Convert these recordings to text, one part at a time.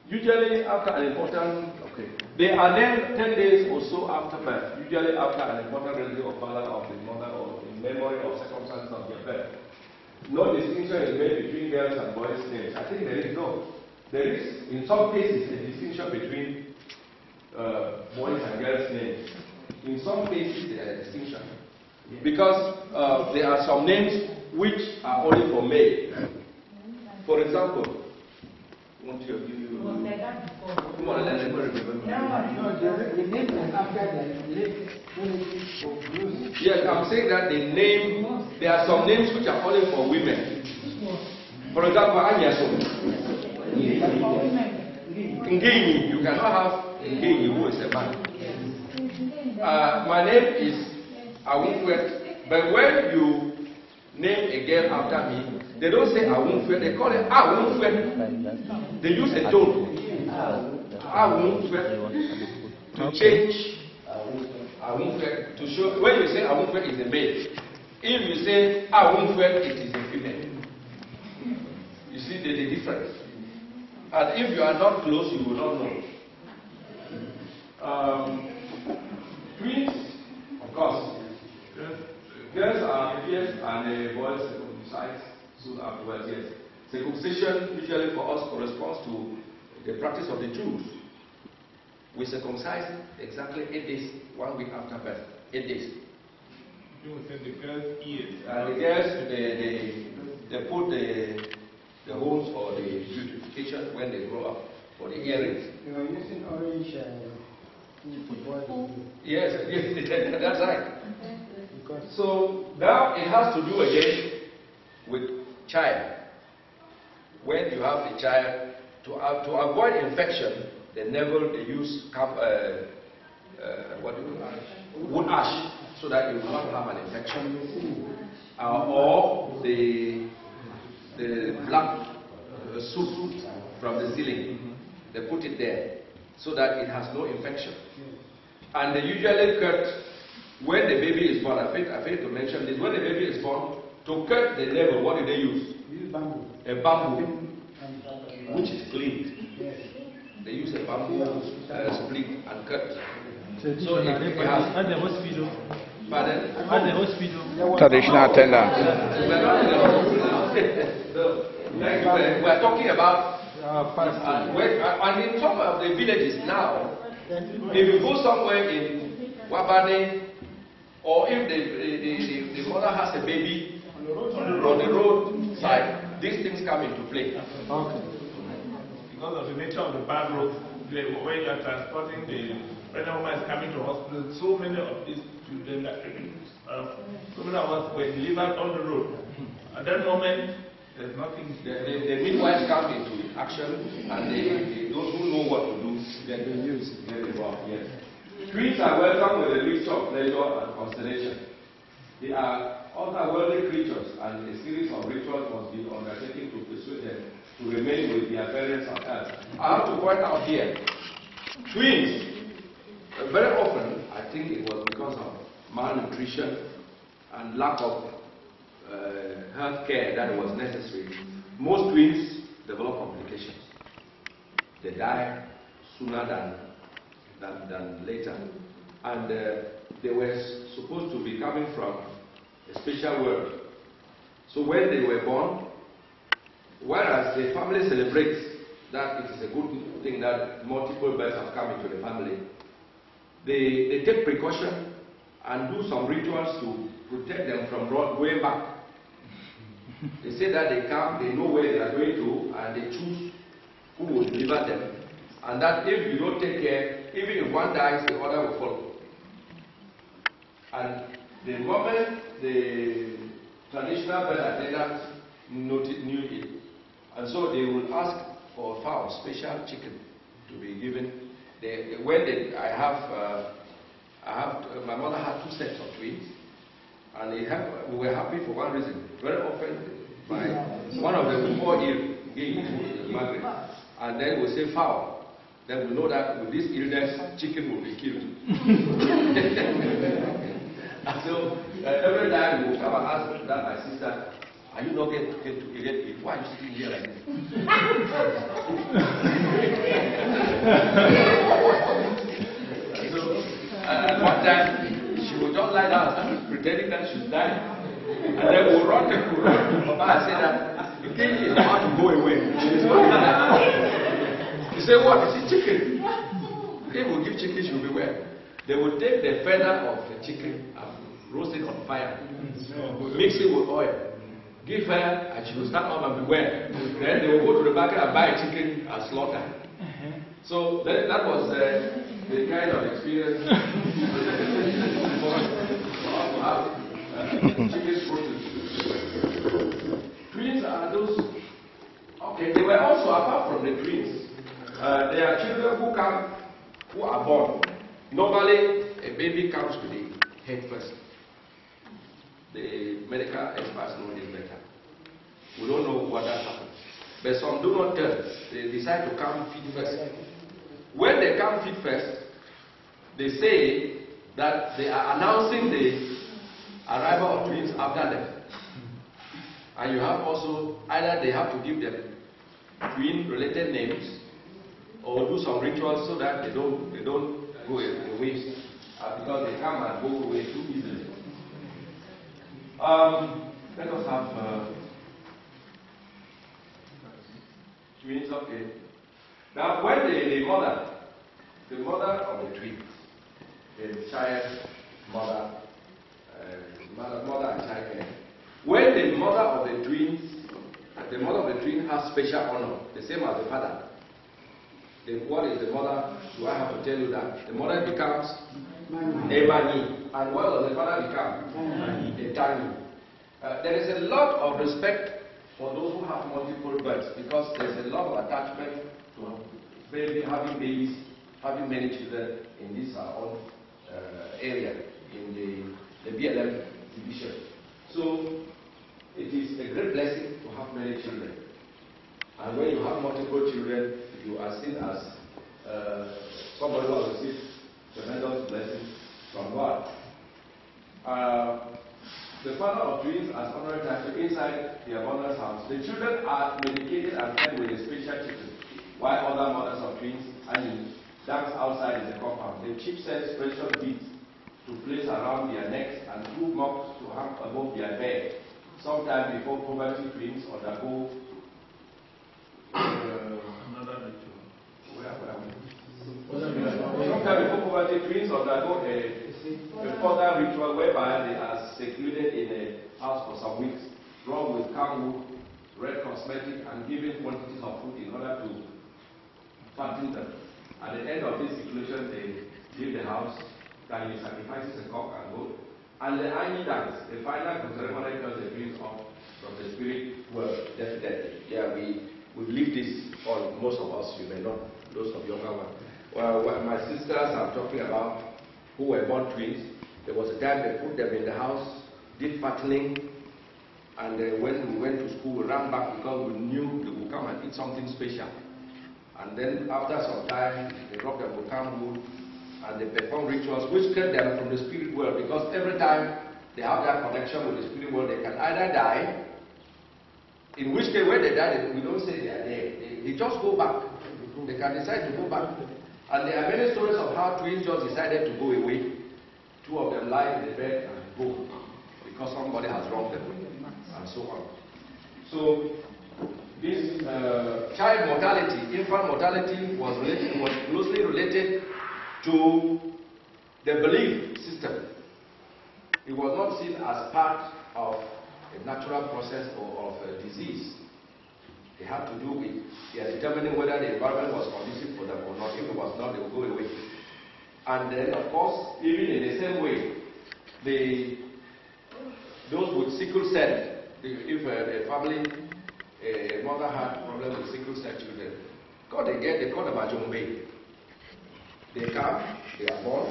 Usually after an important, they are then 10 days or so after birth, usually after an important relative or father of the mother or in memory of circumstances of their birth. No distinction is made between girls and boys' names. I think there is no. There is, in some cases, a distinction between boys and girls' names. In some cases, there is a distinction. Because there are some names which are only for male. For example, won't you give you? Come on, let me remember. Yes, I'm saying that the name, there are some names which are only for women. For example, Anyaso. Nkemngu, you cannot have Nkemngu who is a man. My name is Awunfwet, but when you name a girl after me, they don't say Awunfwet, they call it Awunfwet. They use a tone. Awunfwet to change Awunfwet to show when you say Awunfwet is a male. If you say Awunfwet, it is a female. You see the difference. And if you are not close, you will not know. Twins, of course. Girls are yes and boys circumcised soon afterwards, yes. Circumcision usually for us corresponds to the practice of the Jews. We circumcise exactly 8 days, 1 week after birth. 8 days. You will say the girls' ears. The girls, they put the holes or the beautification when they grow up for the earrings. You are using orange. Yes, that's right. So now it has to do again with child. When you have a child, to avoid infection, they use wood ash, so that you will not have an infection, or the black soot from the ceiling. They put it there so that it has no infection. And they usually cut when the baby is born. I failed to mention this. When the baby is born, to cut the navel, what do they use? Bamboo. A bamboo, which is cleaned. They use a bamboo split and cut. So if you have at the hospital. Pardon? At the hospital. Traditional attendant. We are talking about and in some of the villages now, if you go somewhere in Wabane, or if the mother has a baby on the roadside, these things come into play. Okay. Because of the nature of the bad road, when you are transporting when a woman is coming to hospital, so many of these children, so many of us were delivered on the road. At that moment, there's nothing. The midwives come into action, and those who know what to do, they can use very well. Yes. Twins are welcome with a mixture of pleasure and constellation. They are otherworldly creatures, and a series of rituals must be undertaken to persuade them to remain with their parents on earth. I have to point out here, twins, very often, I think it was because of malnutrition and lack of health care that was necessary. Most twins develop complications. They die sooner than later. And they were supposed to be coming from a special world. So when they were born, whereas the family celebrates that it is a good thing that multiple births have come into the family, they take precaution and do some rituals to protect them from going back. They say that they come, they know where they are going to, and they choose who will deliver them. And that if you don't take care, even if one dies, the other will follow. And the moment the traditional birth attendant knew it, and so they will ask for a fowl, special chicken, to be given. My mother had 2 sets of twins, and we were happy for one reason. Very often, one of them will fall ill, Margaret, and then we say fowl. Then we know that with this illness, chicken will be killed. And so every time we will come and ask that my sister, are you not going to get it? Why are you sitting here like this? So, at one time, she would just lie down and pretending that she's dying. And then we'll run. Papa, I said that the king is about to go away. She's not there. He said, what? Is it chicken? If we give chicken, she will be where? They will take the feather of the chicken and roast it on fire. Mix it with oil. Give her, and she will stand up and beware. Then they will go to the market and buy chicken and slaughter. So that was the kind of experience chicken protein. Twins are those. Okay, they were also, apart from the twins, there are children who are born. Normally, a baby comes to the head first. The medical experts know this better. We don't know what that happens. But some do not tell. They decide to come feet first. When they come feet first, they say that they are announcing the arrival of twins after them. And you have also, either they have to give them twin-related names or do some rituals so that they don't go away because they come and go away too easily. Let us have twins. Okay. Now, when the mother of the twins, the child mother and child, when the mother of the twin has special honor, the same as the father. What is the mother? Do I have to tell you that? The mother becomes a mani. And what does the father become? A tani. There is a lot of respect for those who have multiple births because there is a lot of attachment to having babies, having many children in this own area, in the Lebialem division. So it is a great blessing to have many children. And when you have multiple children, you are seen as somebody who has received tremendous blessings from God. The father of twins, as honorary title, inside their mother's house, the children are medicated and fed with a special chicken, while other mothers of twins dance outside in the compound. The chief sends special beads to place around their necks and 2 mugs to hang above their bed. Sometime before puberty, twins undergo Another ritual. Sometime before puberty, twins undergo a further ritual whereby they are secluded in a house for some weeks, drawn with Nkemngu, red cosmetic, and given quantities of food in order to fatten them. At the end of this seclusion, they leave the house, then he sacrifices a cock and goat. And the Anyi dance, the final ceremony, tells the twins off from the spirit world, definitely. Yeah, we leave this on most of us, you may not, those of younger ones. Well, what my sisters are talking about, who were born twins, there was a time they put them in the house, did fattening, and when we went to school, we ran back because we knew they would come and eat something special. And then after some time, they robbed them with Nkemngu, and they perform rituals which kept them from the spirit world, because every time they have that connection with the spirit world, they can either die, in which case when they die, we don't say they are dead. They just go back. They can decide to go back. And there are many stories of how twins just decided to go away. 2 of them lie in the bed and go because somebody has wronged them, and so on. So this child mortality, infant mortality was closely related to the belief system. It was not seen as part of a natural process or of a disease. They had to do with determining whether the environment was conducive for them or not. If it was not, they would go away. And then, of course, even in the same way, those with sickle cell, if a family, a mother had problem with sickle cell children, they call them a jombe. They come, they are born,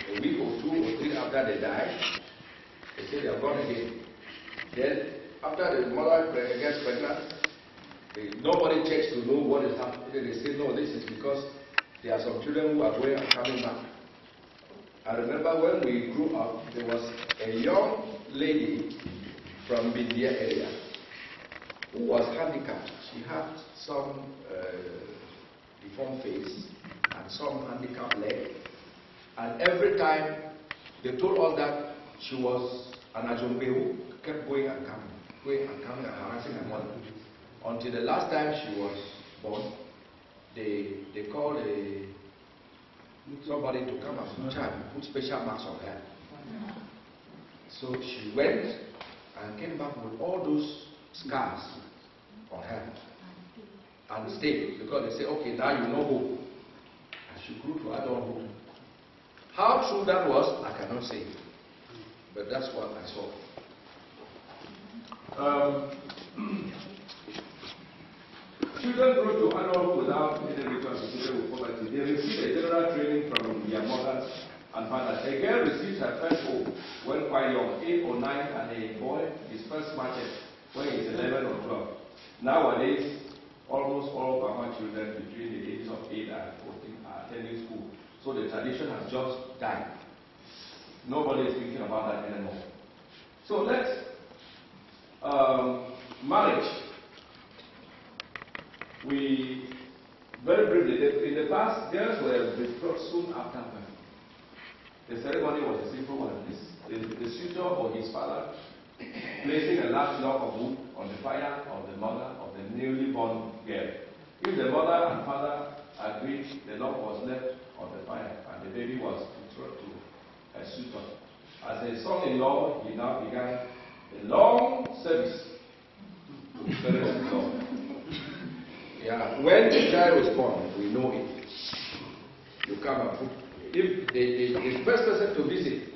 a week or 2 or 3 after they die, they say they are born again. Then, after the mother gets pregnant, nobody checks to know what is happening. They say, no, this is because there are some children who are going and coming back. I remember when we grew up, there was a young lady from Bindia area who was handicapped. She had some deformed face, and some handicapped leg. And every time they told us that she was an Ajombe who kept going and coming and harassing her mother. Until the last time she was born, they called somebody to come and put special marks on her. So she went and came back with all those scars on her and stayed, because they say, okay, now you know who. And she grew to adulthood. How true that was, I cannot say, but that's what I saw. Children grow to adulthood without any ritual associated with poverty. They receive a general training from their mothers and fathers. A girl receives her first home when quite young, 8 or 9, and a boy is first market when he is 11 or 12. Nowadays, almost all Bama children between the ages of 8 and 14 are attending school. So the tradition has just died. Nobody is thinking about that anymore. So let's marriage. We very briefly, in the past, girls were betrothed soon after birth. The ceremony was a simple one. The suitor or his father placing a large log of wood on the fire of the mother of the newly born girl. If the mother and father agreed, the log was left on the fire and the baby was betrothed to a suitor. As a son-in-law, he now began a long service to the parents-in-law. Yeah, when the child was born, we know it. You come and put, if the first person to visit,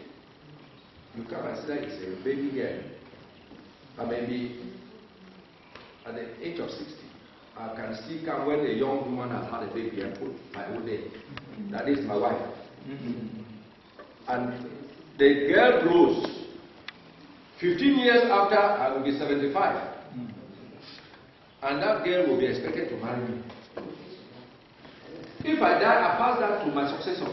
you come and say it's a baby girl. And maybe at the age of 60, I can still come when a young woman has had a baby and put my own name. That is my wife. And the girl grows. 15 years after, I will be 75. And that girl will be expected to marry me. If I die, I pass that to my successor.